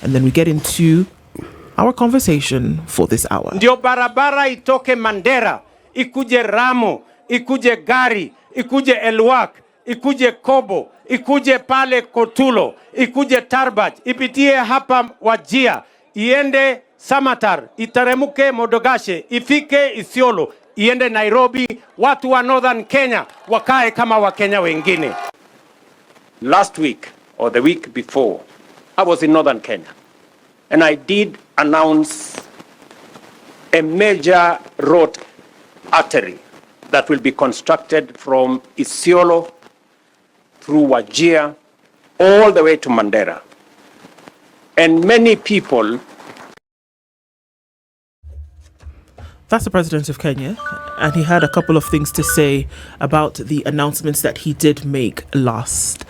and then we get into our conversation for this hour. Ndio barabara itoke Mandera, ikuje Ramo, ikuje Gari, ikuje Elwak, ikuje Kobo, ikuje pale Kotulo, ikuje Tarbaj, ipitie hapa Wajia, iende Samatar, itaremuke Modogashe, ifike Isiolo, iende Nairobi, watu wa Northern Kenya wakae kama Wakenya wengine. Last week or the week before, I was in Northern Kenya, and I did announce a major road artery that will be constructed from Isiolo through Wajir all the way to Mandera. And many people... That's the president of Kenya, and he had a couple of things to say about the announcements that he did make last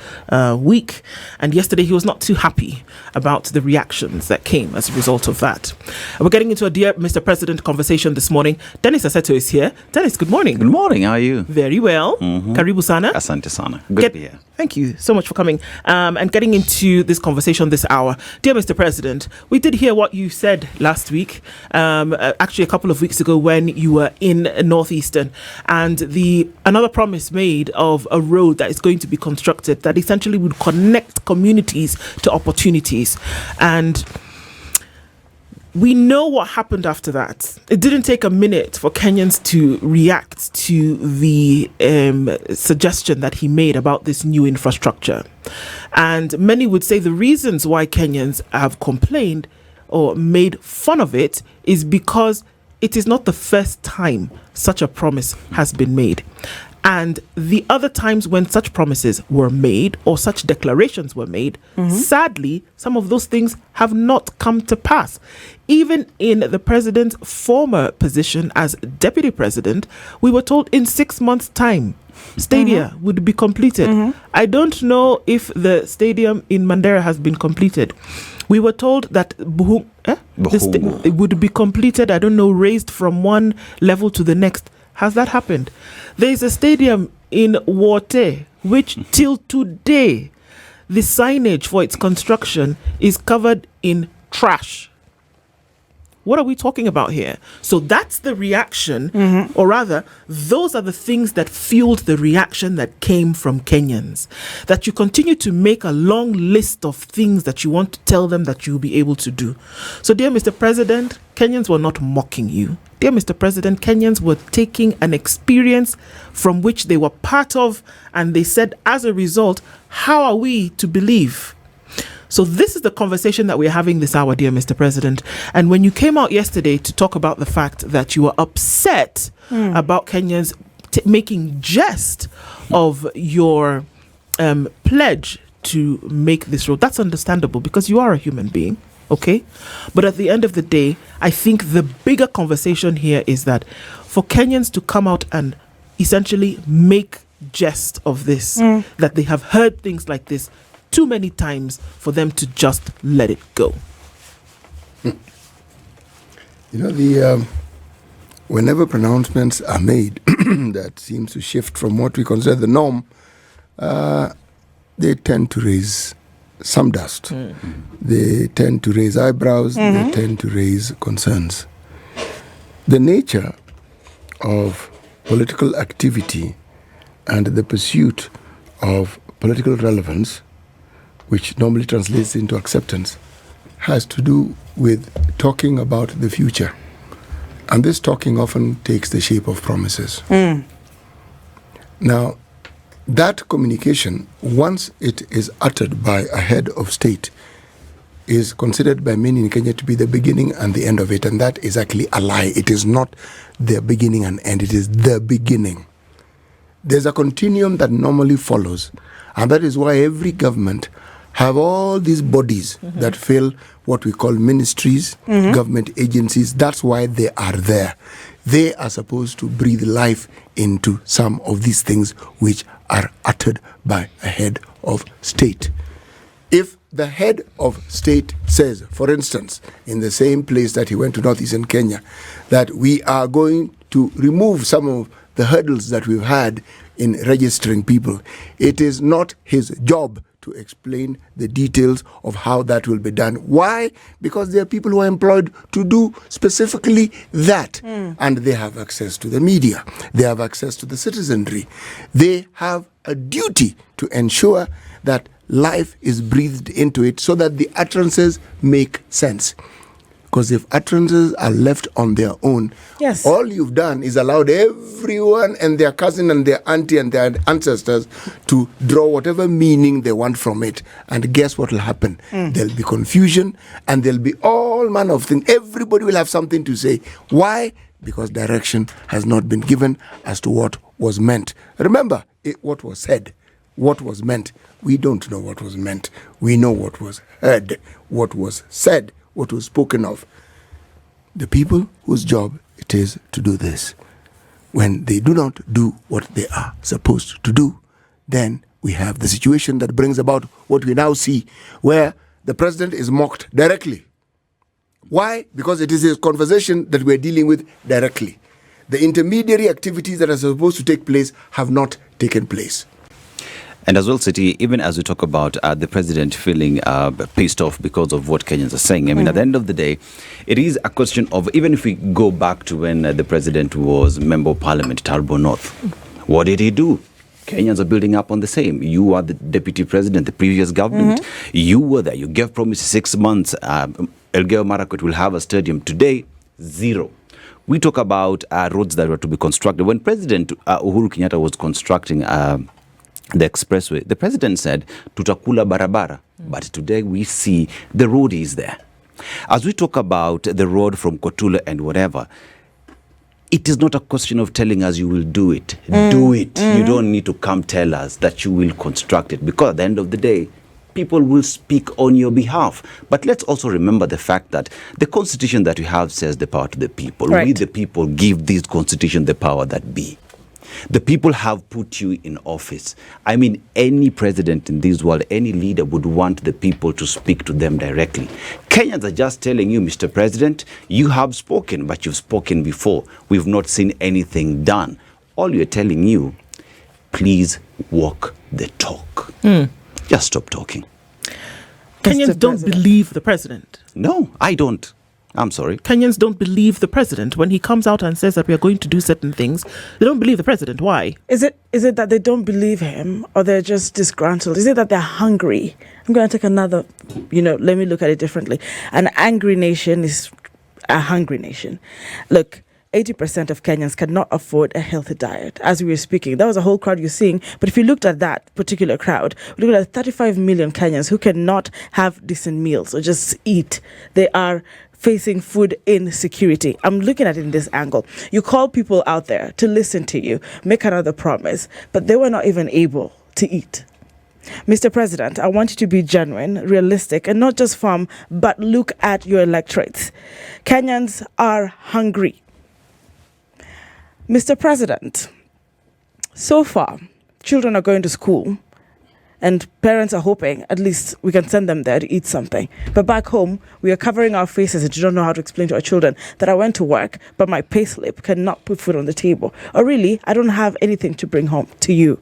week. And yesterday he was not too happy about the reactions that came as a result of that. We're getting into a Dear Mr. President conversation this morning. Dennis Aseto is here. Dennis, good morning. Good morning. How are you? Very well. Karibu sana. Asante sana. Good to be here. Thank you so much for coming and getting into this conversation this hour. Dear Mr. President, we did hear what you said last week, actually a couple of weeks ago when you were in Northeastern, and another promise made of a road that is going to be constructed that essentially would connect communities to opportunities. And we know what happened after that. It didn't take a minute for Kenyans to react to the suggestion that he made about this new infrastructure. And many would say the reasons why Kenyans have complained or made fun of it is because it is not the first time such a promise has been made. And the other times when such promises were made or such declarations were made, sadly, some of those things have not come to pass. Even in the president's former position as deputy president, we were told in 6 months' time, Stadia would be completed. I don't know if the stadium in Mandera has been completed. We were told that it would be completed, I don't know, raised from one level to the next. Has that happened? There is a stadium in Wote, which till today, the signage for its construction is covered in trash. What are we talking about here? So that's the reaction, or rather, those are the things that fueled the reaction that came from Kenyans. That you continue to make a long list of things that you want to tell them that you'll be able to do. So, dear Mr. President, Kenyans were not mocking you. Dear Mr. President, Kenyans were taking an experience from which they were part of, and they said, as a result, how are we to believe? So this is the conversation that we're having this hour, dear Mr. President. And when you came out yesterday to talk about the fact that you were upset about Kenyans making jest of your pledge to make this road, that's understandable because you are a human being. Okay. But at the end of the day, I think the bigger conversation here is that for Kenyans to come out and essentially make jest of this, that they have heard things like this too many times for them to just let it go. You know, whenever pronouncements are made that seems to shift from what we consider the norm, they tend to raise some dust. They tend to raise eyebrows. They tend to raise concerns. The nature of political activity and the pursuit of political relevance, which normally translates into acceptance, has to do with talking about the future. And this talking often takes the shape of promises. Now, that communication, once it is uttered by a head of state, is considered by many in Kenya to be the beginning and the end of it. And that is actually a lie. It is not the beginning and end. It is the beginning. There's a continuum that normally follows. And that is why every government have all these bodies that fill what we call ministries, government agencies. That's why they are there. They are supposed to breathe life into some of these things which are uttered by a head of state. If the head of state says, for instance, in the same place that he went to northeastern Kenya, that we are going to remove some of the hurdles that we've had in registering people, it is not his job to explain the details of how that will be done. Why? Because there are people who are employed to do specifically that. And they have access to the media. They have access to the citizenry. They have a duty to ensure that life is breathed into it so that the utterances make sense. Because if utterances are left on their own, Yes. all you've done is allowed everyone and their cousin and their auntie and their ancestors to draw whatever meaning they want from it. And guess what will happen? There'll be confusion and there'll be all manner of things. Everybody will have something to say. Why? Because direction has not been given as to what was meant. Remember, what was said, what was meant. We don't know what was meant. We know what was heard, what was said, what was spoken of. The people whose job it is to do this, when they do not do what they are supposed to do, then we have the situation that brings about what we now see, where the president is mocked directly. Why? Because it is a conversation that we're dealing with directly. The intermediary activities that are supposed to take place have not taken place. And as well, City, even as we talk about the president feeling pissed off because of what Kenyans are saying, I mean, at the end of the day, it is a question of, even if we go back to when the president was member of parliament, Talbot North, what did he do? Kenyans are building up on the same. You are the deputy president, the previous government. You were there. You gave promise 6 months. Elgeyo Marakwet will have a stadium. Today, zero. We talk about roads that were to be constructed. When President Uhuru Kenyatta was constructing the expressway, the president said, tutakula barabara. But today we see the road is there. As we talk about the road from Kotulo and whatever, it is not a question of telling us you will do it. Do it. You don't need to come tell us that you will construct it, because at the end of the day, people will speak on your behalf. But let's also remember the fact that the constitution that we have says the power to the people. Right. We, the people, give this constitution the power that be. The people have put you in office. I mean, any president in this world, any leader would want the people to speak to them directly. Kenyans are just telling you, Mr. President, you have spoken, but you've spoken before. We've not seen anything done. All we're telling you, please walk the talk. Just stop talking. Kenyans don't believe the president. No, I don't. I'm sorry. Kenyans don't believe the president when he comes out and says that we are going to do certain things. They don't believe the president. Why? Is it that they don't believe him, or they're just disgruntled? Is it that they're hungry? I'm going to take another, let me look at it differently. An angry nation is a hungry nation. Look, 80% of Kenyans cannot afford a healthy diet. As we were speaking, that was a whole crowd you're seeing. But if you looked at that particular crowd, we looked at 35 million Kenyans who cannot have decent meals or just eat. They are facing food insecurity. I'm looking at it in this angle. You call people out there to listen to you, make another promise, but they were not even able to eat. Mr. President, I want you to be genuine, realistic, and not just firm, but look at your electorates. Kenyans are hungry. Mr. President, so far, children are going to school and parents are hoping at least we can send them there to eat something. But back home, we are covering our faces and don't know how to explain to our children that I went to work, but my payslip cannot put food on the table. Or really, I don't have anything to bring home to you.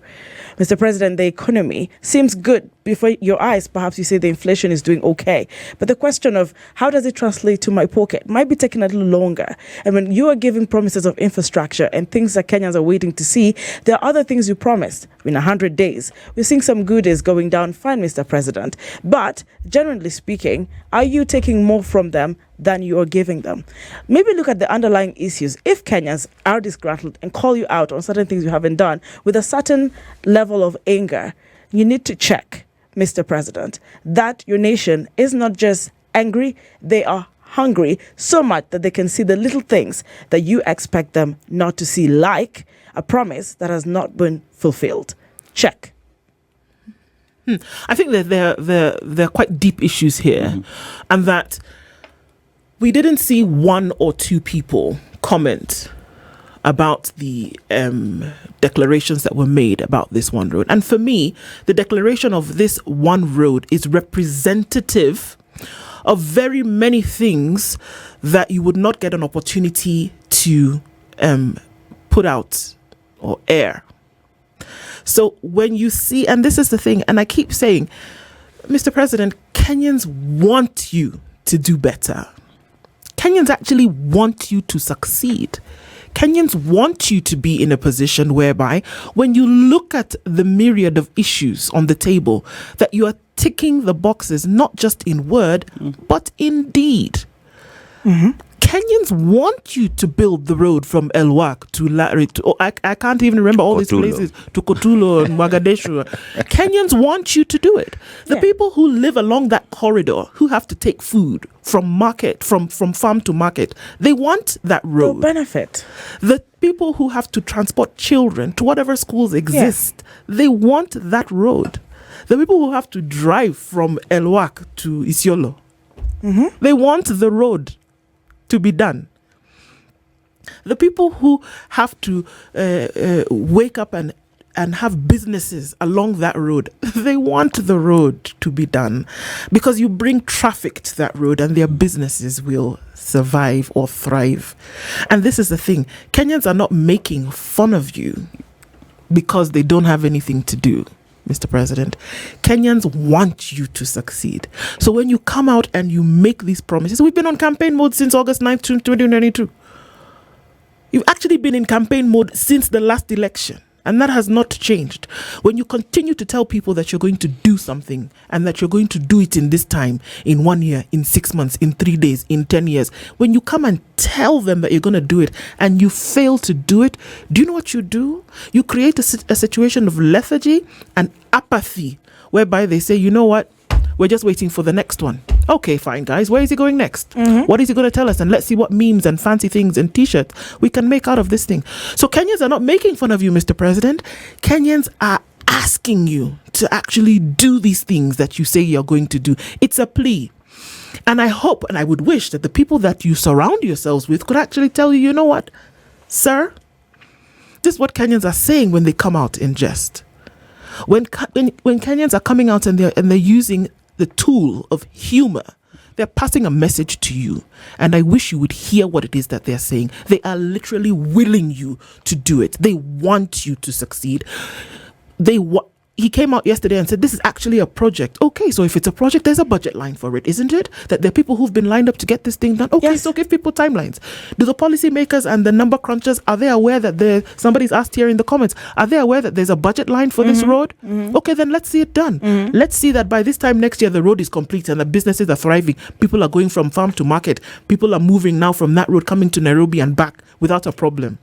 Mr. President, the economy seems good before your eyes. Perhaps you say the inflation is doing okay. But the question of how does it translate to my pocket might be taking a little longer. And when you are giving promises of infrastructure and things that Kenyans are waiting to see, there are other things you promised. In 100 days, we're seeing some goodies going down fine, Mr. President. But generally speaking, are you taking more from them than you are giving them? Maybe look at the underlying issues. If Kenyans are disgruntled and call you out on certain things you haven't done with a certain level of anger, you need to check, Mr. President, that your nation is not just angry, they are hungry so much that they can see the little things that you expect them not to see, like a promise that has not been fulfilled. Check. I think that there are quite deep issues here, and that we didn't see one or two people comment about the declarations that were made about this one road. And for me, the declaration of this one road is representative of very many things that you would not get an opportunity to put out or air. So when you see, and this is the thing, and I keep saying, Mr. President, Kenyans want you to do better. Kenyans actually want you to succeed. Kenyans want you to be in a position whereby when you look at the myriad of issues on the table, that you are ticking the boxes, not just in word, but in deed. Kenyans want you to build the road from Elwak to Lari to, I can't even remember all these places, to Kotulo and Mogadishu. Kenyans want you to do it. The people who live along that corridor, who have to take food from market, from farm to market, they want that road. They'll benefit. The people who have to transport children to whatever schools exist, they want that road. The people who have to drive from Elwak to Isiolo, they want the road to be done. The people who have to wake up and have businesses along that road, they want the road to be done, because you bring traffic to that road and their businesses will survive or thrive. And this is the thing, Kenyans are not making fun of you because they don't have anything to do, Mr. President. Kenyans want you to succeed. So when you come out and you make these promises, we've been on campaign mode since August 9th, 2022. You've actually been in campaign mode since the last election, and that has not changed. When you continue to tell people that you're going to do something and that you're going to do it in this time, in 1 year, in 6 months, in 3 days, in 10 years, when you come and tell them that you're going to do it and you fail to do it, do you know what you do? You create a situation of lethargy and apathy, whereby they say, you know what, we're just waiting for the next one. Okay, fine, guys. Where is he going next? What is he going to tell us? And let's see what memes and fancy things and t-shirts we can make out of this thing. So Kenyans are not making fun of you, Mr. President. Kenyans are asking you to actually do these things that you say you're going to do. It's a plea. And I hope and I would wish that the people that you surround yourselves with could actually tell you, you know what, sir, this is what Kenyans are saying when they come out in jest. When Kenyans are coming out and they're using the tool of humor, they're passing a message to you, and I wish you would hear what it is that they're saying. They are literally willing you to do it. They want you to succeed. He came out yesterday and said, this is actually a project. Okay, so if it's a project, there's a budget line for it, isn't it? That there are people who've been lined up to get this thing done. Okay, so give people timelines. Do the policymakers and the number crunchers, are they aware that somebody's asked here in the comments, are they aware that there's a budget line for this road? Okay, then let's see it done. Let's see that by this time next year, the road is complete and the businesses are thriving. People are going from farm to market. People are moving now from that road, coming to Nairobi and back without a problem.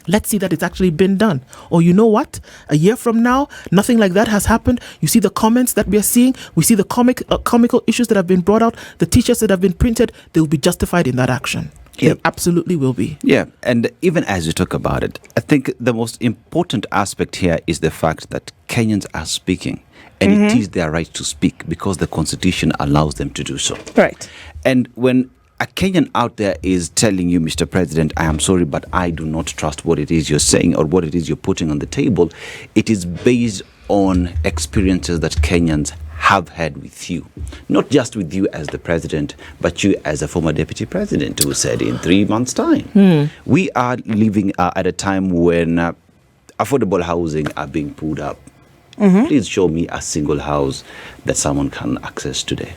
Let's see that it's actually been done. Or you know what? A year from now, nothing like that has happened. You see the comments that we are seeing. We see the comical issues that have been brought out. The t-shirts that have been printed. They will be justified in that action. They absolutely will be. Yeah, and even as you talk about it, I think the most important aspect here is the fact that Kenyans are speaking. And it is their right to speak because the Constitution allows them to do so. Right. And when a Kenyan out there is telling you, Mr. President, I am sorry, but I do not trust what it is you're saying or what it is you're putting on the table, it is based on experiences that Kenyans have had with you. Not just with you as the president, but you as a former deputy president who said in 3 months' time. We are living at a time when affordable housing are being pulled up. Please show me a single house that someone can access today.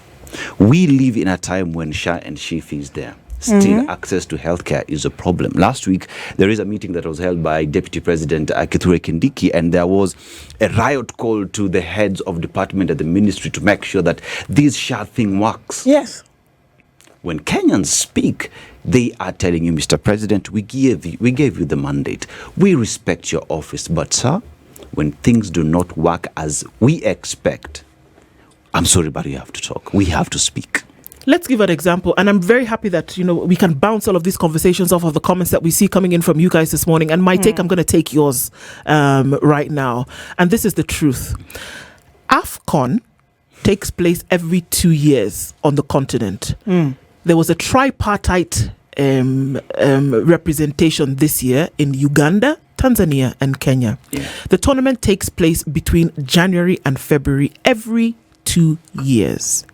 We live in a time when SHA and SHIF is there. Still, access to healthcare is a problem. Last week, there is a meeting that was held by Deputy President Kithure Kindiki, and there was a riot call to the heads of department at the ministry to make sure that this SHA thing works. Yes. When Kenyans speak, they are telling you, Mr. President, we gave you the mandate. We respect your office, but sir, when things do not work as we expect, I'm sorry, but we have to talk. We have to speak. Let's give an example. And I'm very happy that, we can bounce all of these conversations off of the comments that we see coming in from you guys this morning. And my take, I'm going to take yours right now. And this is the truth. AFCON takes place every 2 years on the continent. There was a tripartite representation this year in Uganda, Tanzania, and Kenya. The tournament takes place between January and February every 2 years.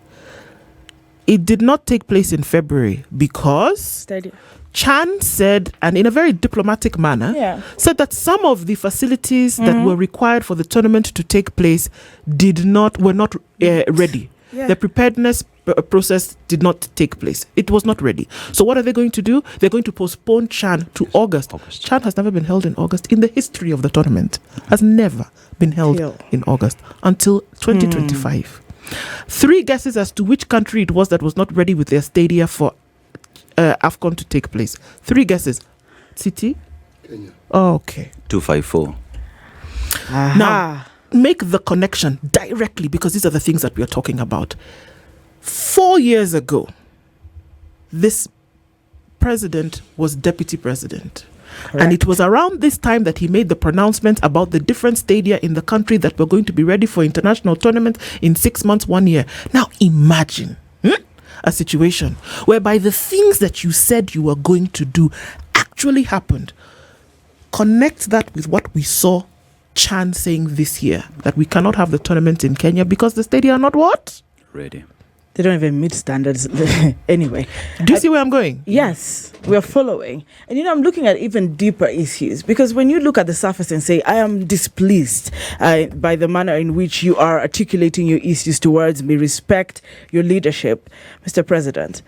it did not take place in February because Steady. Chan said, and in a very diplomatic manner, said that some of the facilities that were required for the tournament to take place were not ready. Yeah. The preparedness process did not take place. It was not ready. So what are they going to do? They're going to postpone Chan to August. Chan has never been held in August in the history of the tournament. Has never been held in August until 2025. 3 guesses as to which country it was that was not ready with their stadia for AFCON to take place. 3 guesses. City? Kenya. Oh, okay. 254. Now, make the connection directly because these are the things that we are talking about. 4 years ago, this president was deputy president. Correct. And it was around this time that he made the pronouncement about the different stadia in the country that were going to be ready for international tournaments in 6 months, 1 year. Now imagine a situation whereby the things that you said you were going to do actually happened. Connect that with what we saw Chan saying this year, that we cannot have the tournament in Kenya because the stadia are not what? Ready. They don't even meet standards anyway. Do you see where I'm going? Yes, we're following. And I'm looking at even deeper issues because when you look at the surface and say, I am displeased by the manner in which you are articulating your issues towards me, respect your leadership, Mr. President,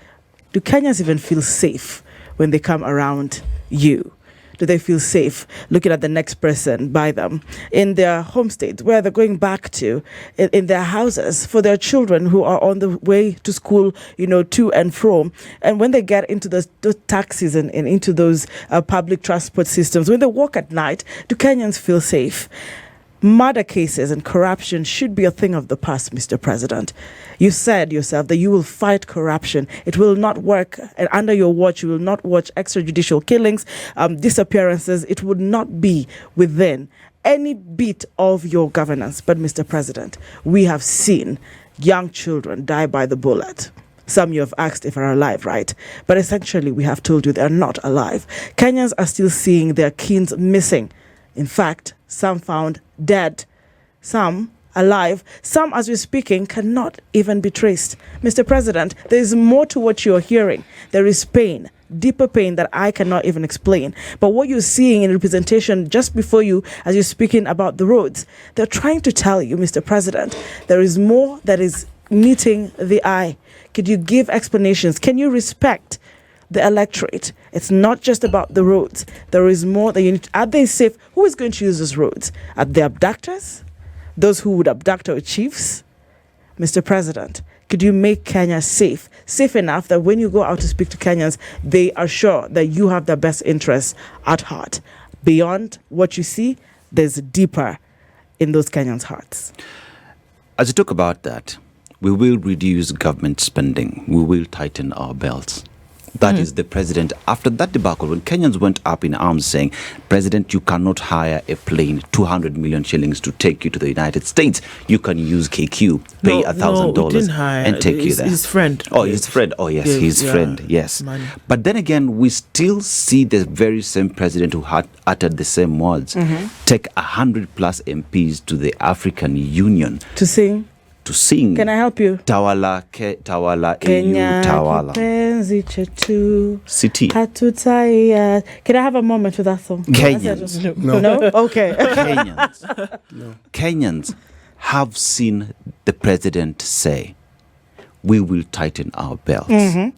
do Kenyans even feel safe when they come around you? Do they feel safe looking at the next person by them in their home state, where they're going back to, in their houses, for their children who are on the way to school, to and from? And when they get into those taxis and into those public transport systems, when they walk at night, do Kenyans feel safe? Murder cases and corruption should be a thing of the past, Mr. President. You said yourself that you will fight corruption. It will not work. And under your watch, you will not watch extrajudicial killings, disappearances. It would not be within any bit of your governance. But, Mr. President, we have seen young children die by the bullet. Some you have asked if are alive, right? But essentially, we have told you they're not alive. Kenyans are still seeing their kins missing. In fact, some found dead, some alive, some, as we're speaking, cannot even be traced. Mr. President, there is more to what you're hearing. There is pain, deeper pain that I cannot even explain. But what you're seeing in representation just before you, as you're speaking about the roads, they're trying to tell you, Mr. President, there is more that is meeting the eye. Could you give explanations? Can you respect the electorate? It's not just about the roads. There is more that you need. Are they safe? Who is going to use those roads? Are the abductors? Those who would abduct our chiefs? Mr. President, could you make Kenya safe? Safe enough that when you go out to speak to Kenyans, they are sure that you have their best interests at heart. Beyond what you see, there's deeper in those Kenyans' hearts. As you talk about that, we will reduce government spending. We will tighten our belts. That is the president. After that debacle, when Kenyans went up in arms saying, President, you cannot hire a plane, 200 million shillings to take you to the United States. You can use KQ, pay $1,000 and take you there. His friend. Oh, his friend. Oh, yes, his friend. Yes. Money. But then again, we still see the very same president who had uttered the same words take 100+ MPs to the African Union To sing. Can I help you? Tawala, Kenya, EU, Tawala. kipenzi chetu. City. Hatutaya. Can I have a moment with that song? Kenyans. No? Okay. Kenyans have seen the president say, we will tighten our belts.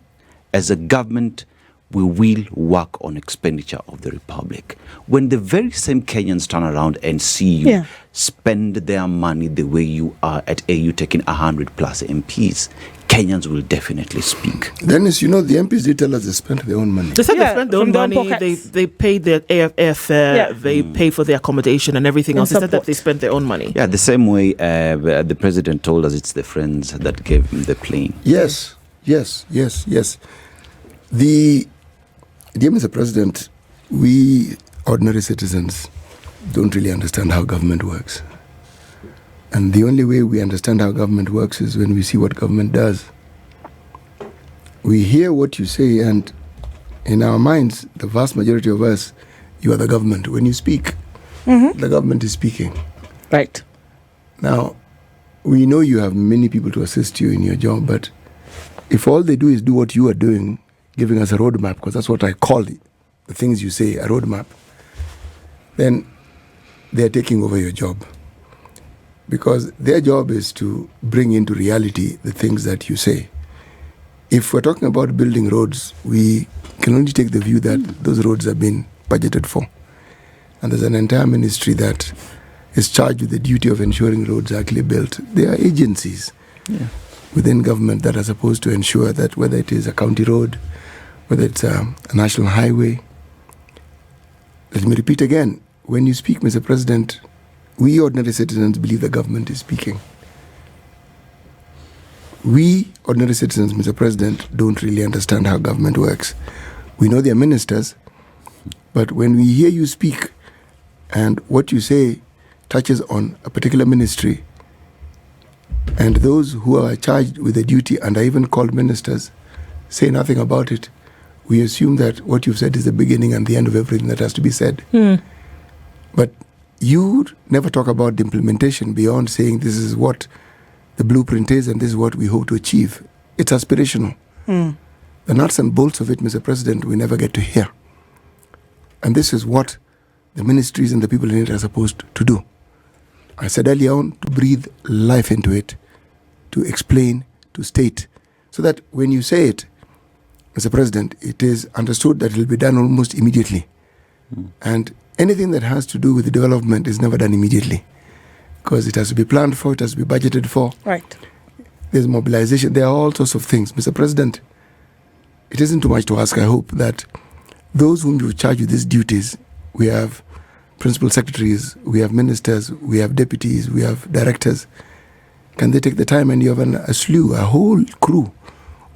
As a government, we will work on expenditure of the Republic. When the very same Kenyans turn around and see you spend their money the way you are at AU taking 100+ MPs, Kenyans will definitely speak. Dennis, the MPs did tell us they spent their own money. They said they spent their own money. They paid their airfare. They pay for their accommodation and everything else. They said that they spent their own money. Yeah, the same way the president told us it's the friends that gave him the plane. Yes. Dear Mr. President, we ordinary citizens don't really understand how government works. And the only way we understand how government works is when we see what government does. We hear what you say, and in our minds, the vast majority of us, you are the government. When you speak, the government is speaking. Right. Now, we know you have many people to assist you in your job, but if all they do is do what you are doing, giving us a roadmap, because that's what I call it, the things you say, a roadmap, then they're taking over your job. Because their job is to bring into reality the things that you say. If we're talking about building roads, we can only take the view that those roads have been budgeted for. And there's an entire ministry that is charged with the duty of ensuring roads are actually built. There are agencies within government that are supposed to ensure that whether it is a county road, whether it's a national highway. Let me repeat again, when you speak, Mr. President, we ordinary citizens believe the government is speaking. We ordinary citizens, Mr. President, don't really understand how government works. We know they are ministers, but when we hear you speak and what you say touches on a particular ministry, and those who are charged with the duty and are even called ministers say nothing about it, we assume that what you've said is the beginning and the end of everything that has to be said. But you never talk about the implementation beyond saying this is what the blueprint is and this is what we hope to achieve. It's aspirational. The nuts and bolts of it, Mr. President, we never get to hear. And this is what the ministries and the people in it are supposed to do. I said earlier on, to breathe life into it, to explain, to state, so that when you say it, Mr. President, it is understood that it will be done almost immediately. And anything that has to do with the development is never done immediately, because it has to be planned for, it has to be budgeted for. Right. There's mobilization, there are all sorts of things. Mr. President, it isn't too much to ask, I hope, that those whom you charge with these duties, we have principal secretaries, we have ministers, we have deputies, we have directors. Can they take the time, and you have a slew, a whole crew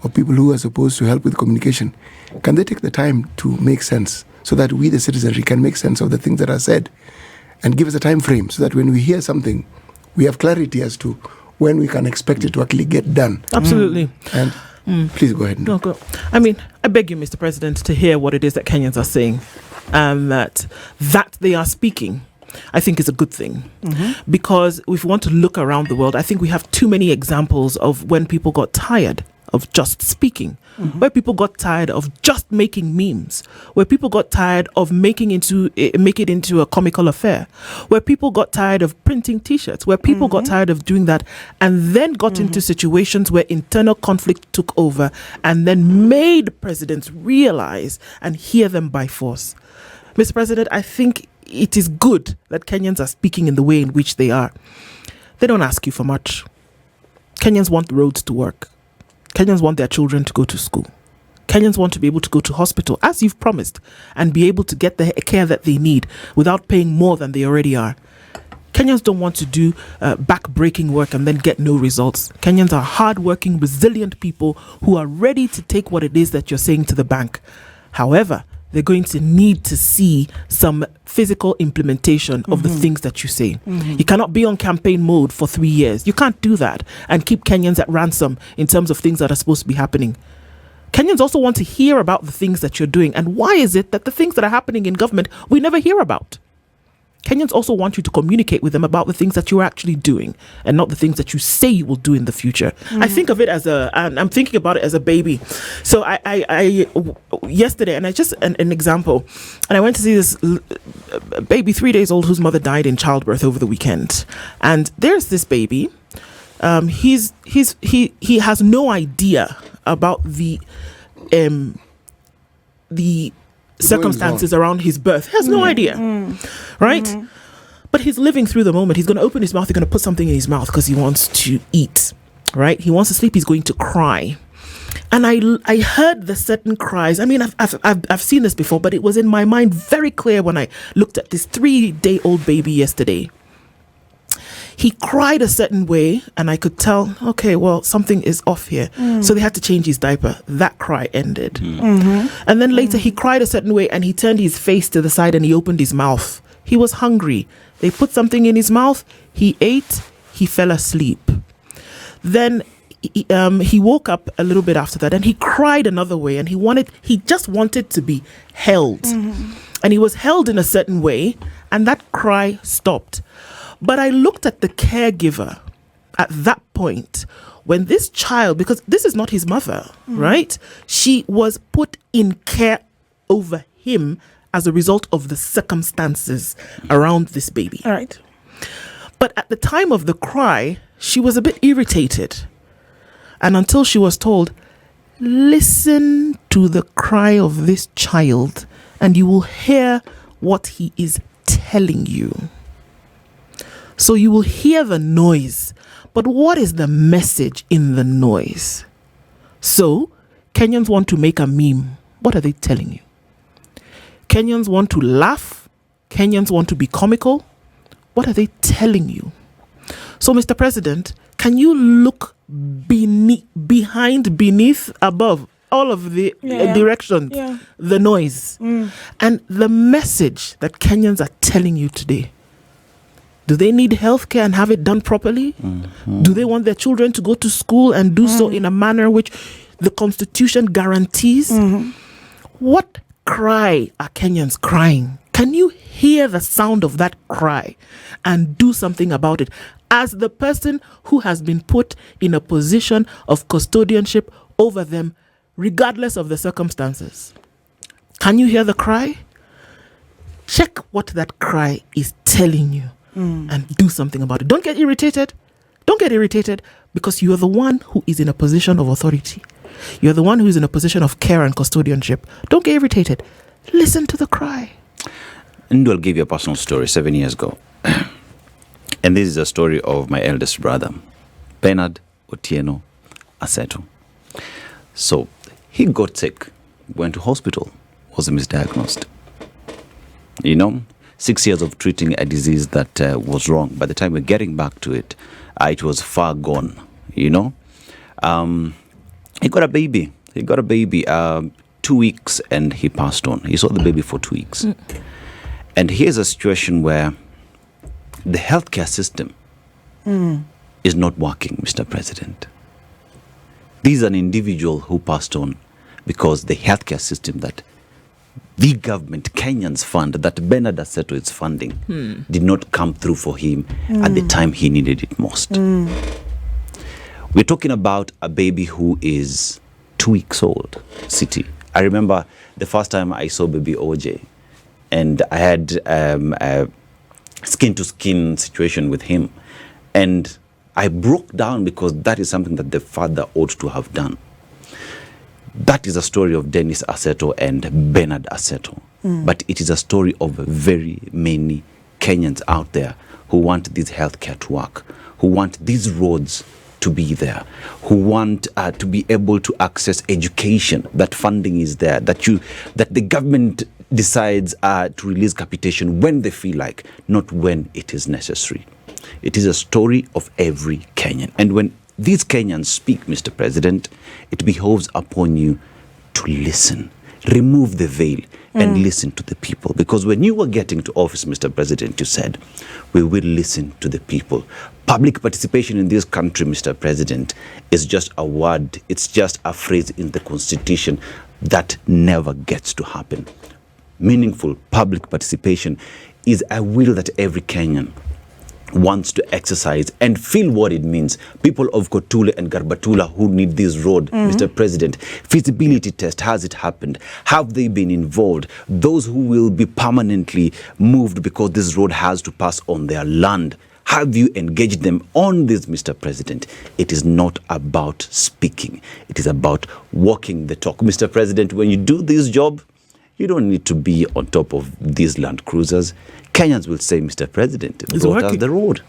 of people who are supposed to help with communication? Can they take the time to make sense so that we, the citizenry, can make sense of the things that are said and give us a time frame so that when we hear something, we have clarity as to when we can expect it to actually get done? Absolutely. And please go ahead. No, go. I mean, I beg you, Mr. President, to hear what it is that Kenyans are saying, that they are speaking. I think is a good thing, because if we want to look around the world, I think we have too many examples of when people got tired of just speaking, where people got tired of just making memes, where people got tired of make it into a comical affair, where people got tired of printing T-shirts, where people got tired of doing that, and then got into situations where internal conflict took over and then made presidents realize and hear them by force. Mr. President, I think it is good that Kenyans are speaking in the way in which they are. They don't ask you for much. Kenyans want the roads to work. Kenyans want their children to go to school. Kenyans want to be able to go to hospital, as you've promised, and be able to get the care that they need without paying more than they already are. Kenyans don't want to do back-breaking work and then get no results. Kenyans are hard-working, resilient people who are ready to take what it is that you're saying to the bank. However, they're going to need to see some physical implementation of the things that you say. You cannot be on campaign mode for 3 years. You can't do that and keep Kenyans at ransom in terms of things that are supposed to be happening. Kenyans also want to hear about the things that you're doing. And why is it that the things that are happening in government we never hear about? Kenyans also want you to communicate with them about the things that you're actually doing and not the things that you say you will do in the future. I think of it as I'm thinking about it as a baby. So I yesterday, and I just an example, and I went to see this baby 3 days old whose mother died in childbirth over the weekend. And there's this baby. He has no idea about the circumstances around his birth. He has no idea, right? But he's living through the moment. He's going to open his mouth. He's going to put something in his mouth because he wants to eat, right? He wants to sleep. He's going to cry. And I heard the certain cries. I mean, I've seen this before, but it was in my mind very clear when I looked at this 3-day-old baby yesterday. He cried a certain way, and I could tell, okay, well, something is off here. So they had to change his diaper. That cry ended. And then later he cried a certain way, and he turned his face to the side and he opened his mouth. He was hungry. They put something in his mouth. He ate. He fell asleep. Then he woke up a little bit after that, and he cried another way, and he just wanted to be held. And he was held in a certain way, and that cry stopped. But I looked at the caregiver at that point when this child, because this is not his mother, right? She was put in care over him as a result of the circumstances around this baby. All right. But at the time of the cry, she was a bit irritated. And until she was told, listen to the cry of this child and you will hear what he is telling you. So you will hear the noise. But what is the message in the noise? So Kenyans want to make a meme. What are they telling you? Kenyans want to laugh. Kenyans want to be comical. What are they telling you? So, Mr. President, can you look beneath, above all of the directions, the noise, and the message that Kenyans are telling you today? Do they need healthcare and have it done properly? Do they want their children to go to school and do so in a manner which the Constitution guarantees? What cry are Kenyans crying? Can you hear the sound of that cry and do something about it? As the person who has been put in a position of custodianship over them, regardless of the circumstances. Can you hear the cry? Check what that cry is telling you and do something about it. Don't get irritated. Don't get irritated because you are the one who is in a position of authority. You're the one who is in a position of care and custodianship. Don't get irritated. Listen to the cry. And I'll give you a personal story 7 years ago. And this is a story of my eldest brother, Bernard Otieno Aseto. So he got sick, went to hospital, was misdiagnosed. 6 years of treating a disease that was wrong. By the time we're getting back to it, it was far gone, He got a baby. 2 weeks and he passed on. He saw the baby for 2 weeks. And here's a situation where the healthcare system is not working, Mr. President. This is an individual who passed on because the healthcare system that the government, Kenyans fund, that Bernard Aseto is funding, did not come through for him at the time he needed it most. We're talking about a baby who is 2 weeks old, City. I remember the first time I saw baby OJ, and I had a skin-to-skin situation with him. And I broke down because that is something that the father ought to have done. That is a story of Dennis Aseto and Bernard Aseto. But it is a story of very many Kenyans out there who want this healthcare to work, who want these roads to be there, who want to be able to access education, that funding is there, that the government decides to release capitation when they feel like, not when it is necessary. It is a story of every Kenyan. And when these Kenyans speak, Mr. President, it behoves upon you to listen. Remove the veil and listen to the people. Because when you were getting to office, Mr. President, you said, we will listen to the people. Public participation in this country, Mr. President, is just a word. It's just a phrase in the Constitution that never gets to happen. Meaningful public participation is a will that every Kenyan wants to exercise and feel what it means. People of Kotule and Garbatula who need this road, Mr. President, feasibility test, has it happened? Have they been involved? Those who will be permanently moved because this road has to pass on their land, have you engaged them on this, Mr. President? It is not about speaking. It is about walking the talk. Mr. President, when you do this job, you don't need to be on top of these Land Cruisers. Kenyans will say, Mr. President, brought us the road.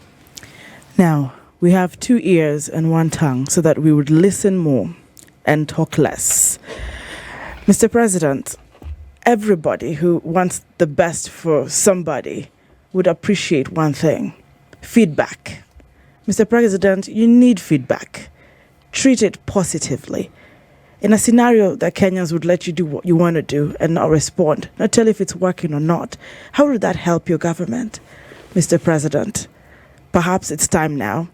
Now, we have 2 ears and 1 tongue so that we would listen more and talk less. Mr. President, everybody who wants the best for somebody would appreciate one thing: feedback. Mr. President, you need feedback. Treat it positively. In a scenario that Kenyans would let you do what you want to do and not respond, not tell if it's working or not, how would that help your government? Mr. President, perhaps it's time now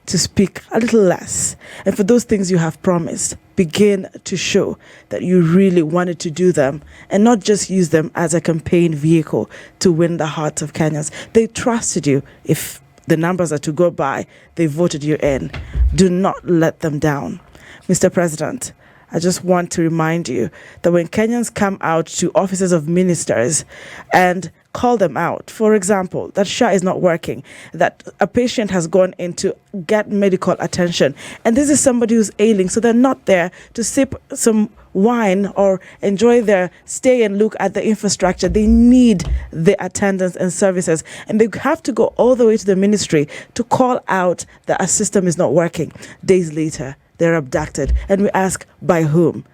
to speak a little less. And for those things you have promised, begin to show that you really wanted to do them and not just use them as a campaign vehicle to win the hearts of Kenyans. They trusted you, if the numbers are to go by, they voted you in. Do not let them down. Mr. President, I just want to remind you that when Kenyans come out to offices of ministers and call them out, for example, that SHA is not working, that a patient has gone in to get medical attention, and this is somebody who's ailing, so they're not there to sip some wine or enjoy their stay and look at the infrastructure. They need the attendance and services, and they have to go all the way to the ministry to call out that a system is not working. Days later, they're abducted, and we ask, by whom?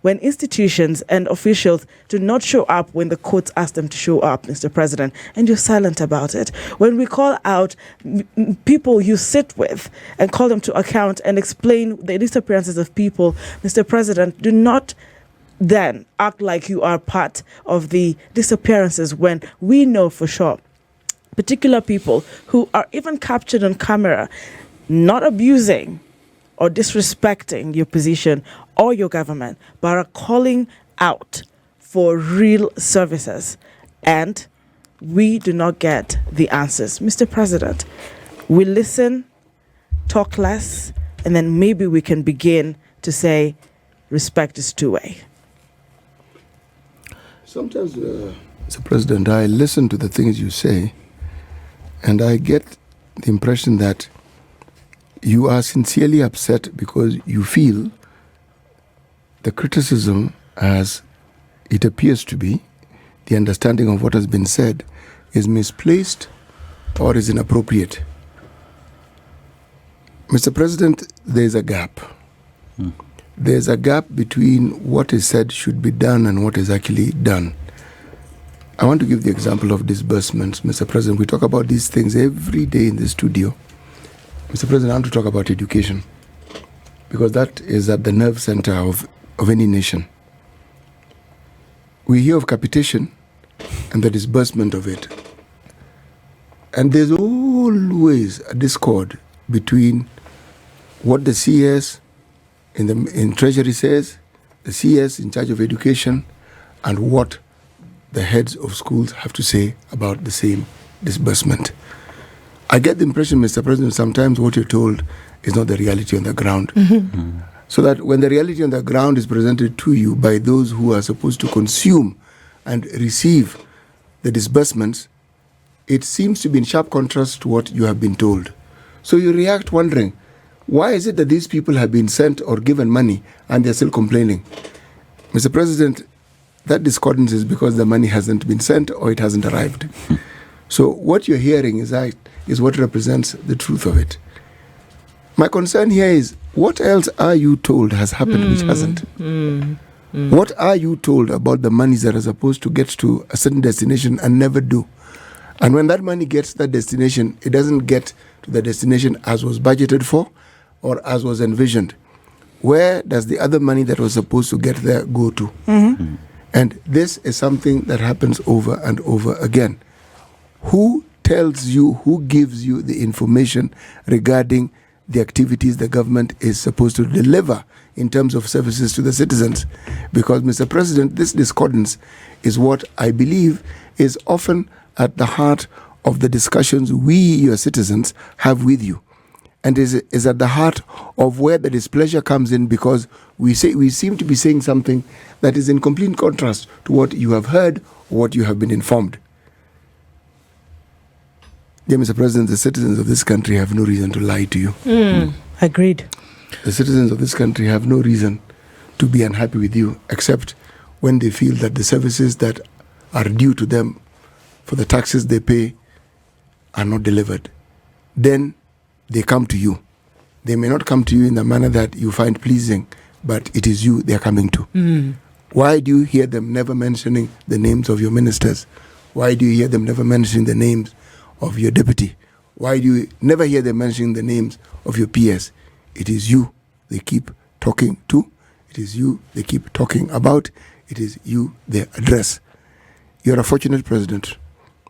When institutions and officials do not show up when the courts ask them to show up, Mr. President, and you're silent about it. When we call out people you sit with and call them to account and explain the disappearances of people, Mr. President, do not then act like you are part of the disappearances when we know for sure particular people who are even captured on camera not abusing or disrespecting your position or your government, but are calling out for real services. And we do not get the answers. Mr. President, we listen, talk less, and then maybe we can begin to say respect is two-way. Sometimes, Mr. President, I listen to the things you say, and I get the impression that you are sincerely upset because you feel the criticism, as it appears to be, the understanding of what has been said, is misplaced or is inappropriate. Mr. President, there's a gap. There's a gap between what is said should be done and what is actually done. I want to give the example of disbursements, Mr. President. We talk about these things every day in the studio. Mr. President, I want to talk about education, because that is at the nerve center of any nation. We hear of capitation and the disbursement of it. And there's always a discord between what the CS in Treasury says, the CS in charge of education, and what the heads of schools have to say about the same disbursement. I get the impression, Mr. President, sometimes what you're told is not the reality on the ground. So that when the reality on the ground is presented to you by those who are supposed to consume and receive the disbursements, it seems to be in sharp contrast to what you have been told. So you react wondering, why is it that these people have been sent or given money and they're still complaining? Mr. President, that discordance is because the money hasn't been sent or it hasn't arrived. So what you're hearing is what represents the truth of it. My concern here is, what else are you told has happened which hasn't? What are you told about the monies that are supposed to get to a certain destination and never do? And when that money gets to that destination, it doesn't get to the destination as was budgeted for or as was envisioned. Where does the other money that was supposed to get there go to? And this is something that happens over and over again. Who tells you, who gives you the information regarding the activities the government is supposed to deliver in terms of services to the citizens? Because, Mr. President, this discordance is what I believe is often at the heart of the discussions we, your citizens, have with you. And is at the heart of where the displeasure comes in, because we seem to be saying something that is in complete contrast to what you have heard or what you have been informed. Dear Mr. President, the citizens of this country have no reason to lie to you. Agreed. The citizens of this country have no reason to be unhappy with you, except when they feel that the services that are due to them for the taxes they pay are not delivered. Then they come to you. They may not come to you in the manner that you find pleasing, but it is you they are coming to. Why do you hear them never mentioning the names of your ministers? Why do you hear them never mentioning the names of your deputy? Why do you never hear them mentioning the names of your PS? It is you they keep talking to. It is you they keep talking about. It is you they address. You're a fortunate president,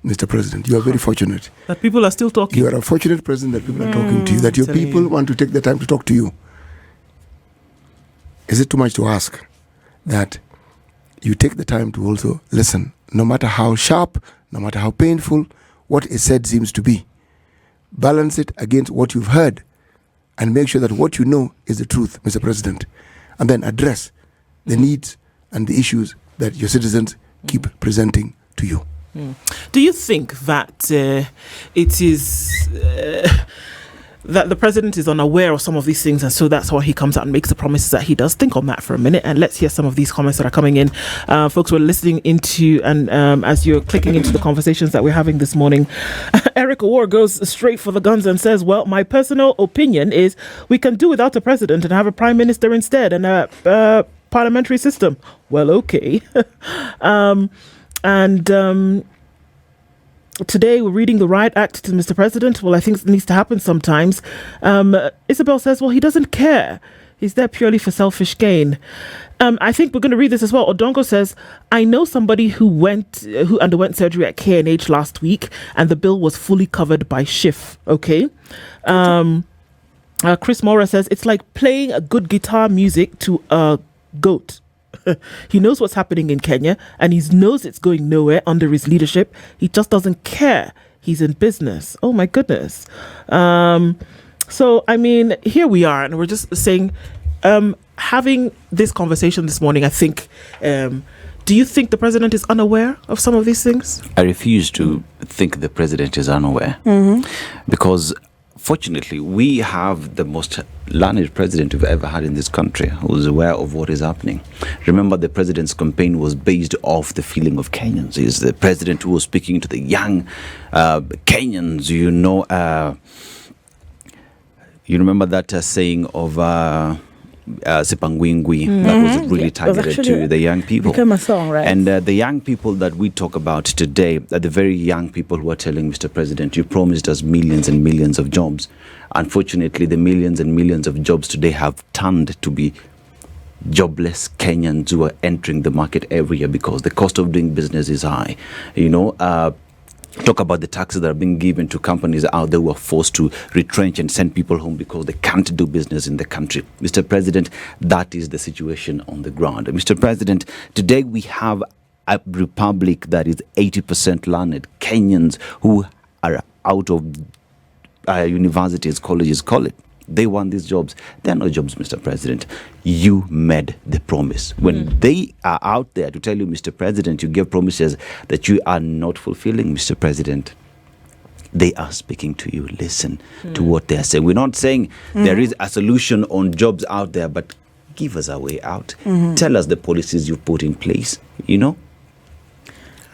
Mr. President. You are very fortunate. That people are still talking. You are a fortunate president that people are talking to you, that your people want to take the time to talk to you. Is it too much to ask that you take the time to also listen, no matter how sharp, no matter how painful what is said seems to be? balance it against what you've heard, and make sure that what you know is the truth, Mr. President, and then address the needs and the issues that your citizens keep presenting to you. Do you think that it is that the president is unaware of some of these things, and so that's why he comes out and makes the promises that he does? Think on that for a minute, and let's hear some of these comments that are coming in. Folks, we're listening into, and as you're clicking into the conversations that we're having this morning, Eric Awar goes straight for the guns and says, well, my personal opinion is we can do without a president and have a prime minister instead, and a parliamentary system. Well, okay. Today we're reading the Riot Act to Mr. President. Well, I think it needs to happen sometimes. Isabel says, well, he doesn't care. He's there purely for selfish gain. I think we're going to read this as well. Odongo says, I know somebody who underwent surgery at KNH last week, and the bill was fully covered by SHIF. Okay. Chris Mora says, it's like playing a good guitar music to a goat. He knows what's happening in Kenya, and he knows it's going nowhere under his leadership. He just doesn't care. He's in business. Oh my goodness. So I mean, here we are, and we're just saying, having this conversation this morning, I think, do you think the president is unaware of some of these things? I refuse to think the president is unaware, because fortunately, we have the most learned president we've ever had in this country, who's aware of what is happening. Remember, the president's campaign was based off the feeling of Kenyans. He's the president who was speaking to the young Kenyans. You remember that saying of Sipangwingwi, that was really targeted to the young people. Became a song, right? And the young people that we talk about today are the very young people who are telling Mr. President, you promised us millions and millions of jobs. Unfortunately, the millions and millions of jobs today have turned to be jobless Kenyans who are entering the market every year because the cost of doing business is high. Talk about the taxes that are being given to companies out there who are forced to retrench and send people home because they can't do business in the country. Mr. President, that is the situation on the ground. Mr. President, today we have a republic that is 80% learned. Kenyans who are out of universities, colleges, call it. They want these jobs. There are no jobs, Mr. President. You made the promise. When they are out there to tell you, Mr. President, you gave promises that you are not fulfilling, Mr. President, they are speaking to you. Listen to what they are saying. We're not saying there is a solution on jobs out there, but give us a way out. Tell us the policies you put in place,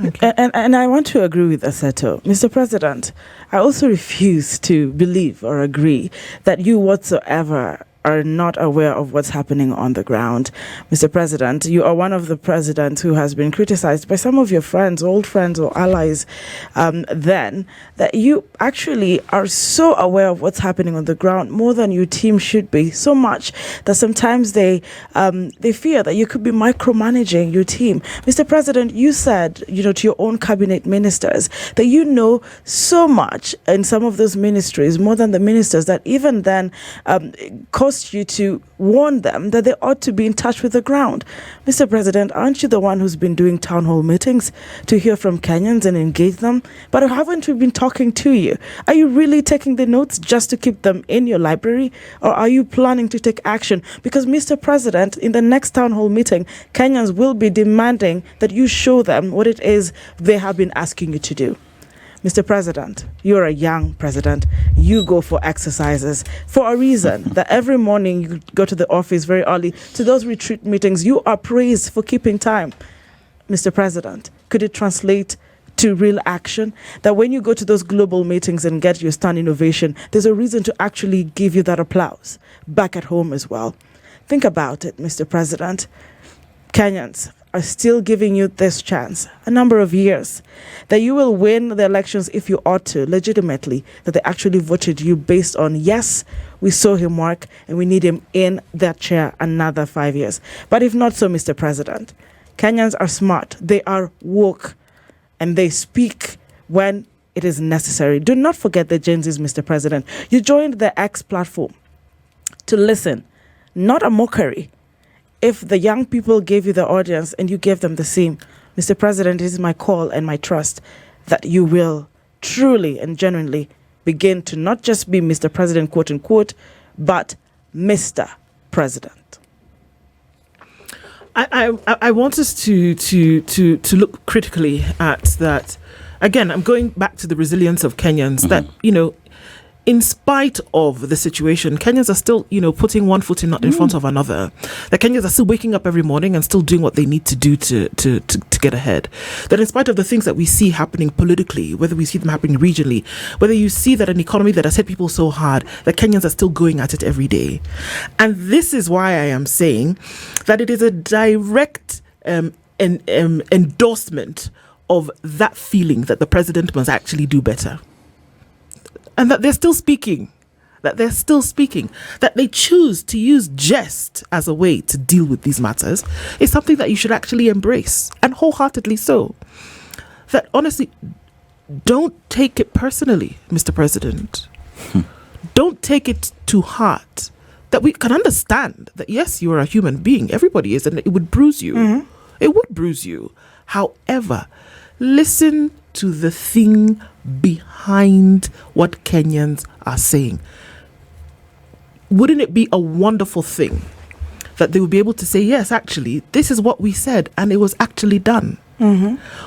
Okay. And I want to agree with Aseto. Mr. President, I also refuse to believe or agree that you whatsoever are not aware of what's happening on the ground. Mr. President, you are one of the presidents who has been criticized by some of your friends, old friends or allies, then, that you actually are so aware of what's happening on the ground, more than your team should be, so much that sometimes they fear that you could be micromanaging your team. Mr. President, you said, to your own cabinet ministers that you know so much in some of those ministries, more than the ministers, that even then caused you to warn them that they ought to be in touch with the ground. Mr. President, aren't you the one who's been doing town hall meetings to hear from Kenyans and engage them? But haven't we been talking to you? Are you really taking the notes just to keep them in your library? Or are you planning to take action? Because, Mr. President, in the next town hall meeting, Kenyans will be demanding that you show them what it is they have been asking you to do. Mr. President, you're a young president. You go for exercises for a reason. That every morning you go to the office very early to those retreat meetings. You are praised for keeping time. Mr. President, could it translate to real action? That when you go to those global meetings and get your stand innovation, there's a reason to actually give you that applause back at home as well. Think about it, Mr. President. Kenyans are still giving you this chance, a number of years, that you will win the elections if you ought to, legitimately, that they actually voted you based on, yes, we saw him work and we need him in that chair another 5 years. But if not so, Mr. President, Kenyans are smart, they are woke, and they speak when it is necessary. Do not forget the Gen Zs, Mr. President. You joined the X platform to listen, not a mockery. If the young people gave you the audience and you gave them the same, Mr. President, it is my call and my trust that you will truly and genuinely begin to not just be Mr. President, quote unquote, but Mr. President? I want us to look critically at that. Again, I'm going back to the resilience of Kenyans, that, in spite of the situation, Kenyans are still, putting one foot in front of another. The Kenyans are still waking up every morning and still doing what they need to do to get ahead. That in spite of the things that we see happening politically, whether we see them happening regionally, whether you see that an economy that has hit people so hard, that Kenyans are still going at it every day. And this is why I am saying that it is a direct endorsement of that feeling that the president must actually do better. And that they're still speaking, that they choose to use jest as a way to deal with these matters is something that you should actually embrace, and wholeheartedly so. That honestly, don't take it personally, Mr. President. Don't take it to heart. That we can understand that, yes, you are a human being. Everybody is, and it would bruise you. It would bruise you. However, listen to the thing behind what Kenyans are saying. Wouldn't it be a wonderful thing that they would be able to say, yes, actually, this is what we said, and it was actually done?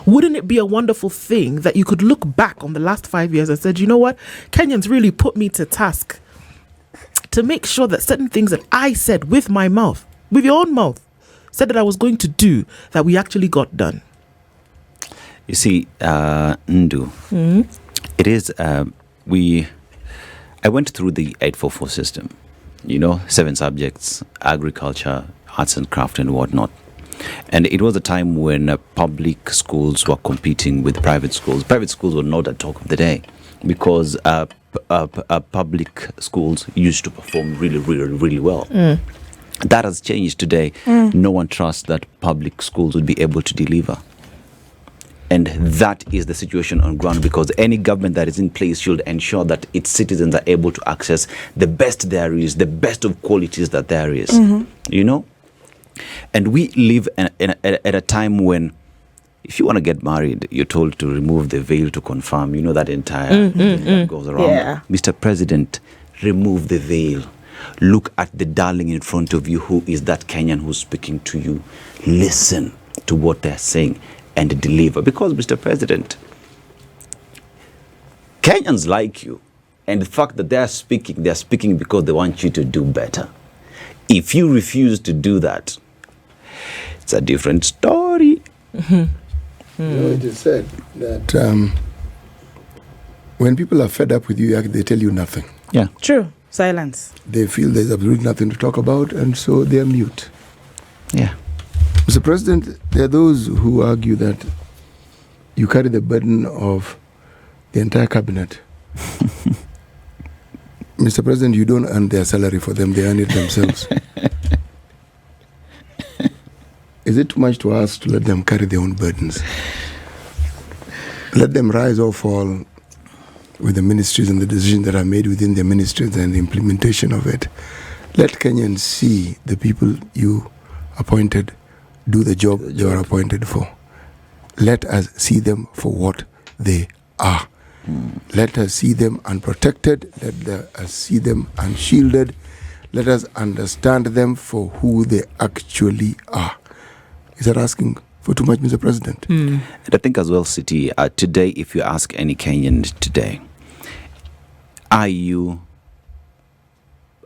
Wouldn't it be a wonderful thing that you could look back on the last 5 years and said, you know what, Kenyans really put me to task to make sure that certain things that I said with my mouth, with your own mouth, said that I was going to do, that we actually got done? You see, Ndu, it is, I went through the 844 system, 7 subjects, agriculture, arts and craft and whatnot. And it was a time when public schools were competing with private schools. Private schools were not the talk of the day because public schools used to perform really, really, really well. That has changed today. No one trusts that public schools would be able to deliver. And that is the situation on ground, because any government that is in place should ensure that its citizens are able to access the best there is, the best of qualities that there is, And we live at a time when, if you want to get married, you're told to remove the veil to confirm, that entire thing that goes around. Yeah. Mr. President, remove the veil. Look at the darling in front of you, who is that Kenyan who's speaking to you. Listen to what they're saying and deliver. Because, Mr. President, Kenyans like you. And the fact that they're speaking because they want you to do better. If you refuse to do that, it's a different story. It is said that when people are fed up with you, they tell you nothing. Yeah. True. Silence. They feel there's absolutely nothing to talk about, and so they're mute. Yeah. Mr. President, there are those who argue that you carry the burden of the entire cabinet. Mr. President, you don't earn their salary for them, they earn it themselves. Is it too much to ask to let them carry their own burdens? Let them rise or fall with the ministries and the decisions that are made within their ministries and the implementation of it. Let Kenyans see the people you appointed do the job they were appointed for. Let us see them for what they are. Let us see them unprotected. Let us see them unshielded. Let us understand them for who they actually are. Is that asking for too much, Mr. President? And I think as well, City, today, if you ask any Kenyan today, are you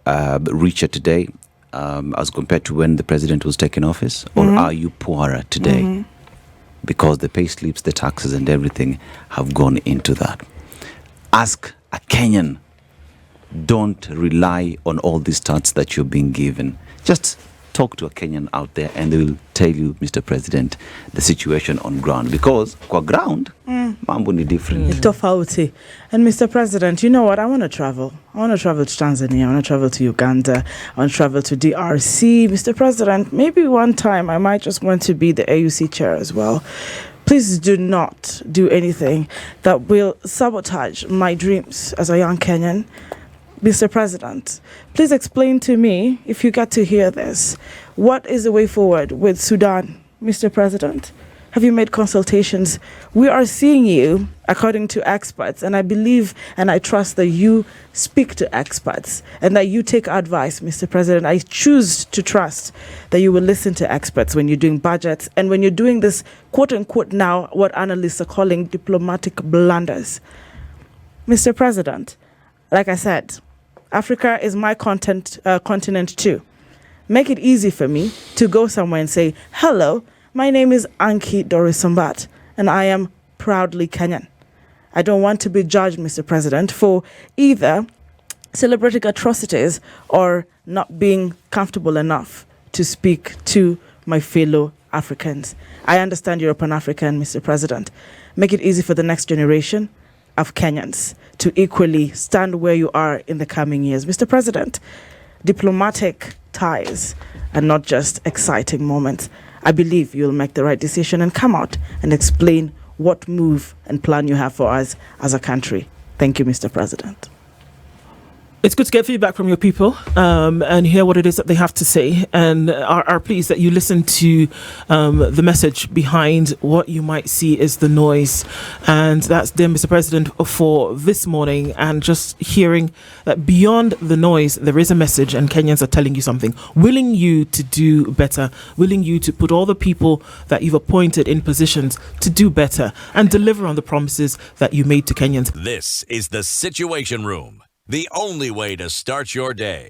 richer today as compared to when the president was taking office? Or are you poorer today? Because the pay slips, the taxes and everything have gone into that. Ask a Kenyan. Don't rely on all these stats that you're being given. Just talk to a Kenyan out there and they will tell you, Mr. President, the situation on ground. Because kwa ground, mambo ni different. Tofauti. And Mr. President, you know what? I want to travel. I want to travel to Tanzania. I want to travel to Uganda. I want to travel to DRC. Mr. President, maybe one time I might just want to be the AUC chair as well. Please do not do anything that will sabotage my dreams as a young Kenyan. Mr. President, please explain to me, if you get to hear this, what is the way forward with Sudan, Mr. President? Have you made consultations? We are seeing you according to experts, and I believe and I trust that you speak to experts and that you take advice, Mr. President. I choose to trust that you will listen to experts when you're doing budgets and when you're doing this, quote unquote, now what analysts are calling diplomatic blunders. Mr. President, like I said, Africa is my continent too. Make it easy for me to go somewhere and say, hello, my name is Ankey Dorice, and I am proudly Kenyan. I don't want to be judged, Mr. President, for either celebrating atrocities or not being comfortable enough to speak to my fellow Africans. I understand you're a Pan-African, Mr. President. Make it easy for the next generation of Kenyans to equally stand where you are in the coming years. Mr. President, diplomatic ties are not just exciting moments. I believe you'll make the right decision and come out and explain what move and plan you have for us as a country. Thank you, Mr. President. It's good to get feedback from your people and hear what it is that they have to say, and are pleased that you listen to the message behind what you might see as the noise. And that's dear Mr. President for this morning, and just hearing that beyond the noise there is a message, and Kenyans are telling you something, willing you to do better, willing you to put all the people that you've appointed in positions to do better and deliver on the promises that you made to Kenyans. This is the Situation Room, the only way to start your day.